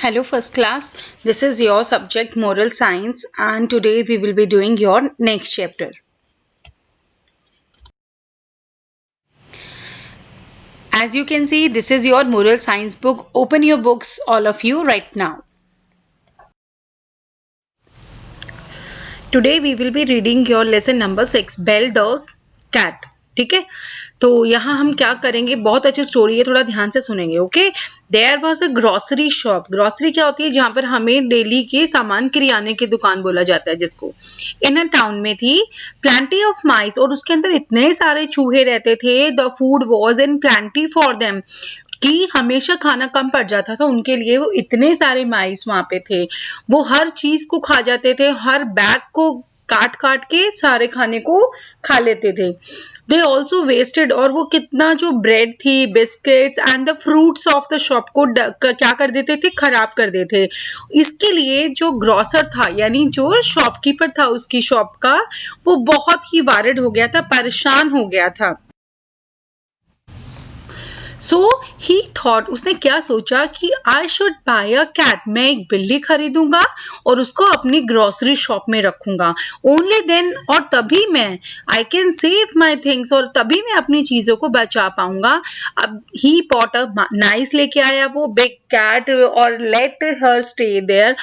Hello first class, this is your subject moral science and today we will be doing your next chapter. As you can see, this is your moral science book. Open your books all of you right now. Today we will be reading your lesson number 6, Belle the Cat. ठीक है, तो यहाँ हम क्या करेंगे, बहुत अच्छी story है, थोड़ा ध्यान से सुनेंगे. Okay, there was a grocery shop. Grocery क्या होती है, जहाँ पर हमें डेली के सामान किराने की दुकान बोला जाता है जिसको. इन अ टाउन में थी प्लेंटी ऑफ माइस, और उसके अंदर इतने सारे चूहे रहते थे. The food was in plenty for them, कि हमेशा खाना कम पड़ जाता था उनके लिए. वो इतने सारे माइस वहां पे थे, वो हर चीज को खा जाते थे, हर बैग को काट काट के सारे खाने को खा लेते थे. दे ऑल्सो वेस्टेड, और वो कितना जो ब्रेड थी, biscuits and the fruits of the shop को क्या कर देते थे, खराब कर देते. इसके लिए जो ग्रोसर था, यानी जो शॉपकीपर था उसकी शॉप का, वो बहुत ही वारिड हो गया था, परेशान हो गया था. सो ही थॉट, उसने क्या सोचा कि I should buy a cat, मैं एक बिल्ली खरीदूंगा और उसको अपनी ग्रोसरी शॉप में रखूंगा. ओनली देन, और तभी मैं I can save my things, और तभी मैं अपनी चीजों को बचा पाऊंगा. अब ही पॉट अ नाइस, लेके आया वो बिग कैट और लेट हर स्टे देयर.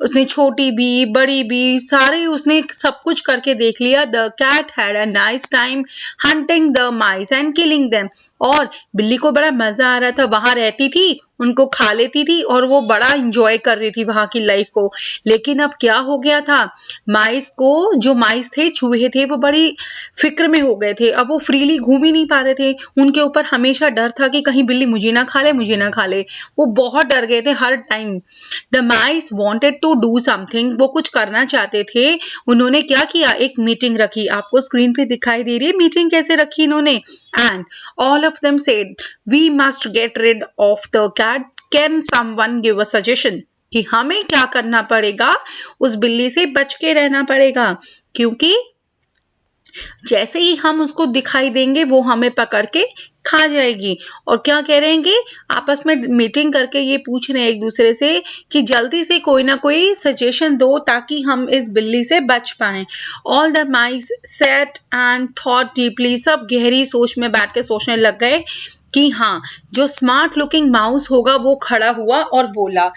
उसने छोटी भी बड़ी भी सारे उसने सब कुछ करके देख लिया. The cat had a nice time hunting the mice and killing them, और बिल्ली को बड़ा मजा आ रहा था, वहां रहती थी, उनको खा लेती थी और वो बड़ा इंजॉय कर रही थी वहां की लाइफ को. लेकिन अब क्या हो गया था, माइस को, जो माइस थे, चूहे थे, वो बड़ी फिक्र में हो गए थे. अब वो फ्रीली घूम ही नहीं पा रहे थे, उनके ऊपर हमेशा डर था कि कहीं बिल्ली मुझे ना खा ले, मुझे ना खा ले. वो बहुत डर गए थे हर time. The mice wanted to do something, वो कुछ करना चाहते थे. उन्होंने क्या किया, एक मीटिंग रखी. आपको स्क्रीन पे दिखाई दे रही है मीटिंग कैसे रखी इन्होंने. And all of them said we must get rid of the cat, can someone give a suggestion, कि हमें क्या करना पड़ेगा, उस बिल्ली से बच के रहना पड़ेगा, क्योंकि जैसे ही हम उसको दिखाई देंगे वो हमें पकड़ के खा जाएगी. और क्या कह रहे हैं, आपस में मीटिंग करके ये पूछ रहे हैं एक दूसरे से कि जल्दी से कोई ना कोई सजेशन दो ताकि हम इस बिल्ली से बच पाएं. All the mice sat and thought deeply, सब गहरी सोच में बैठ के सोचने लग गए कि हाँ, जो स्मार्ट लुकिंग माउस होगा वो खड़ा हुआ और बोला,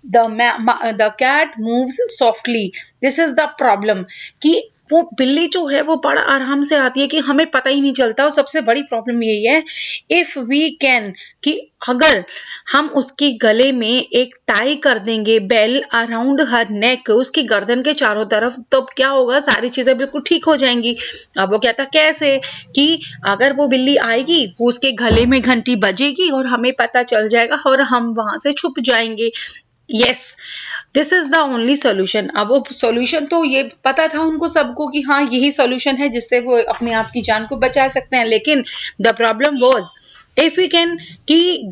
the cat moves softly, this is the problem, कि वो बिल्ली जो है वो बड़ा आराम से आती है कि हमें पता ही नहीं चलता. और सबसे बड़ी प्रॉब्लम यही है, इफ वी कैन, कि अगर हम उसके गले में एक टाई कर देंगे, बेल अराउंड हर नेक, उसकी गर्दन के चारों तरफ, तब क्या होगा, सारी चीजें बिल्कुल ठीक हो जाएंगी. अब वो कहता कैसे, कि अगर वो बिल्ली आएगी, वो उसके गले में घंटी बजेगी और हमें पता चल जाएगा और हम वहां से छुप जाएंगे. Yes, this is the only solution. अब वो सोल्यूशन तो ये पता था उनको सबको कि हाँ यही सोल्यूशन है जिससे वो अपने आप की जान को बचा सकते हैं. लेकिन the problem was, if you can, कि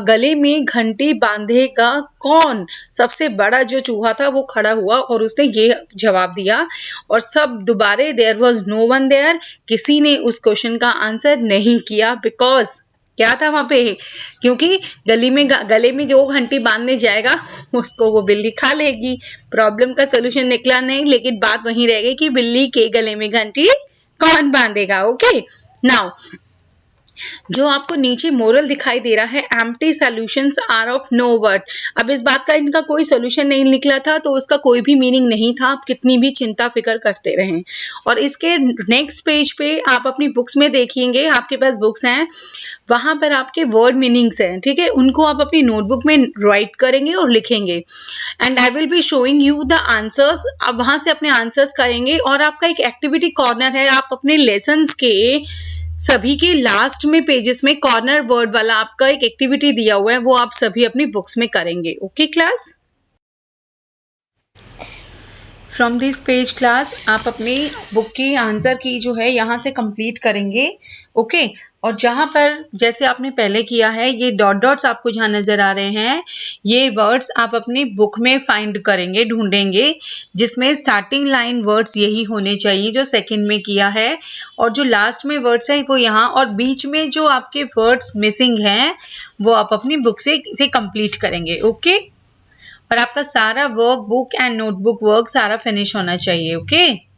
गले में घंटी बांधेगा कौन. सबसे बड़ा जो चूहा था वो खड़ा हुआ और उसने ये जवाब दिया, और सब दोबारे, there was no one there, किसी ने उस क्वेश्चन का आंसर नहीं किया. बिकॉज क्या था वहां पे, क्योंकि गले में जो घंटी बांधने जाएगा उसको वो बिल्ली खा लेगी. प्रॉब्लम का सोल्यूशन निकला नहीं, लेकिन बात वहीं रह गई कि बिल्ली के गले में घंटी कौन बांधेगा. ओके, नाउ जो आपको नीचे मोरल दिखाई दे रहा है, empty solutions are of no worth. अब इस बात का इनका कोई सोल्यूशन नहीं निकला था तो उसका कोई भी मीनिंग नहीं था, आप कितनी भी चिंता फिक्र करते रहें. और इसके नेक्स्ट पेज पे आप अपनी बुक्स में देखेंगे, आपके पास बुक्स हैं, वहां पर आपके वर्ड मीनिंग्स हैं, ठीक है, उनको आप अपनी नोटबुक में राइट करेंगे और लिखेंगे. And I will be showing you the answers. आप वहां से अपने आंसर्स करेंगे. और आपका एक एक्टिविटी कॉर्नर है, आप अपने लेसन्स के सभी के लास्ट में पेजेस में कॉर्नर वर्ड वाला आपका एक एक्टिविटी दिया हुआ है, वो आप सभी अपनी बुक्स में करेंगे. Okay class, from this page class आप अपनी बुक की आंसर की जो है यहाँ से कंप्लीट करेंगे. ओके, और जहां पर जैसे आपने पहले किया है, ये डॉट डॉट्स आपको जहां नजर आ रहे हैं, ये वर्ड्स आप अपनी बुक में फाइंड करेंगे, ढूंढेंगे, जिसमें स्टार्टिंग लाइन वर्ड्स यही होने चाहिए जो सेकंड में किया है, और जो लास्ट में वर्ड्स है वो यहाँ, और बीच में जो आपके वर्ड्स मिसिंग हैं वो आप अपनी बुक से कंप्लीट करेंगे. ओके, और आपका सारा work book and notebook work सारा फिनिश होना चाहिए। ओके